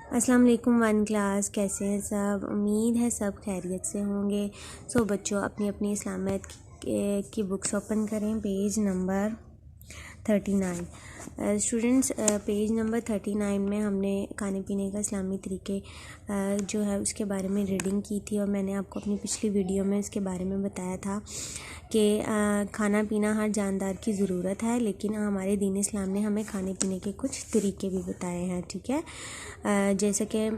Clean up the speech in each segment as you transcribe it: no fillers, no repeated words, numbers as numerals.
अस्सलाम वालेकुम one class, कैसे हैं सब। उम्मीद है सब खैरियत से होंगे। सो बच्चों, अपनी अपनी इस्लामियत की बुक्स ओपन करें। Page number 39 students, page number 39 में हमने खाने पीने का इस्लामी तरीके जो है उसके बारे में रीडिंग की थी, और मैंने आपको अपनी पिछली वीडियो में इसके बारे में बताया था कि खाना पीना हर जानदार की ज़रूरत है, लेकिन हमारे दीन इस्लाम ने हमें खाने पीने के कुछ तरीके भी बताए हैं। ठीक है, जैसे कि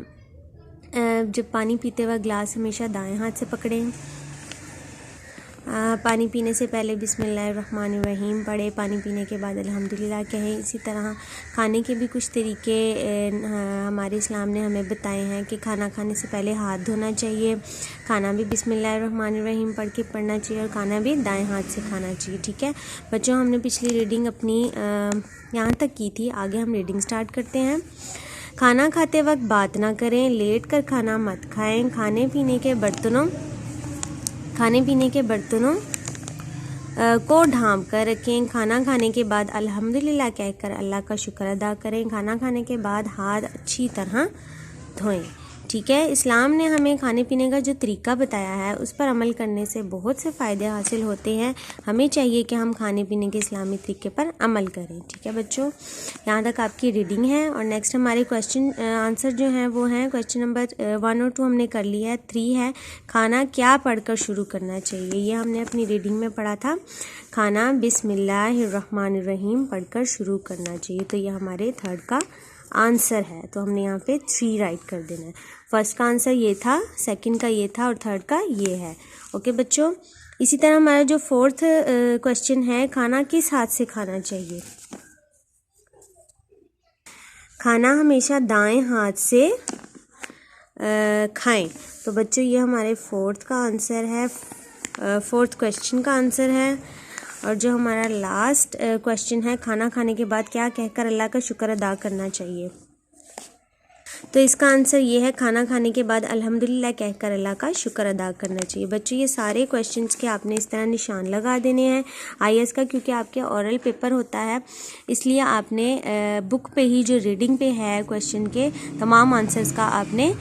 जब पानी पीते वक्त गिलास हमेशा दाएं हाथ से पकड़ें। पानी पीने से पहले बिस्मिल्लाहिर्रहमानिर्रहीम पढ़े। पानी पीने के बाद अल्हम्दुलिल्लाह कहें। इसी तरह खाने के भी कुछ तरीके हमारे इस्लाम ने हमें बताए हैं कि खाना खाने से पहले हाथ धोना चाहिए, खाना भी बिस्मिल्लाहिर्रहमानिर्रहीम पढ़ के पढ़ना चाहिए, और खाना भी दाएं हाथ से खाना चाहिए। ठीक है बच्चों, हमने पिछली रीडिंग अपनी यहाँ तक की थी। आगे हम रीडिंग स्टार्ट करते हैं। खाना खाते वक्त बात ना करें, लेट कर खाना मत खाएं, खाने पीने के बर्तनों को ढांप कर रखें। खाना खाने के बाद अल्हम्दुलिल्लाह कहकर अल्लाह का शुक्र अदा करें। खाना खाने के बाद हाथ अच्छी तरह धोएं। ठीक है, इस्लाम ने हमें खाने पीने का जो तरीका बताया है उस पर अमल करने से बहुत से फ़ायदे हासिल होते हैं। हमें चाहिए कि हम खाने पीने के इस्लामी तरीके पर अमल करें। ठीक है बच्चों, यहाँ तक आपकी रीडिंग है। और नेक्स्ट हमारे क्वेश्चन आंसर जो हैं वो हैं क्वेश्चन नंबर 1 और 2 हमने कर लिया है। 3 है खाना क्या पढ़कर शुरू करना चाहिए। ये हमने अपनी रीडिंग में पढ़ा था, खाना बिस्मिल्लाहिर्रहमानिर्रहीम पढ़कर शुरू करना चाहिए। तो ये हमारे थर्ड का आंसर है, तो हमने यहाँ पे 3 राइट कर देना है। फर्स्ट का आंसर ये था, सेकंड का ये था, और थर्ड का ये है। ओके बच्चों, इसी तरह हमारा जो फोर्थ क्वेश्चन है, खाना किस हाथ से खाना चाहिए। खाना हमेशा दाएं हाथ से खाएं। तो बच्चों ये हमारे फोर्थ का आंसर है, फोर्थ क्वेश्चन का आंसर है। और जो हमारा लास्ट क्वेश्चन है, खाना खाने के बाद क्या कहकर अल्लाह का शुक्र अदा करना चाहिए। तो इसका आंसर ये है, खाना खाने के बाद अल्हम्दुलिल्लाह कहकर अल्लाह का शुक्र अदा करना चाहिए। बच्चों ये सारे क्वेश्चंस के आपने इस तरह निशान लगा देने हैं आईएएस का, क्योंकि आपके ओरल पेपर होता है, इसलिए आपने बुक पे ही जो रीडिंग पे है क्वेश्चन के तमाम आंसर्स का आपने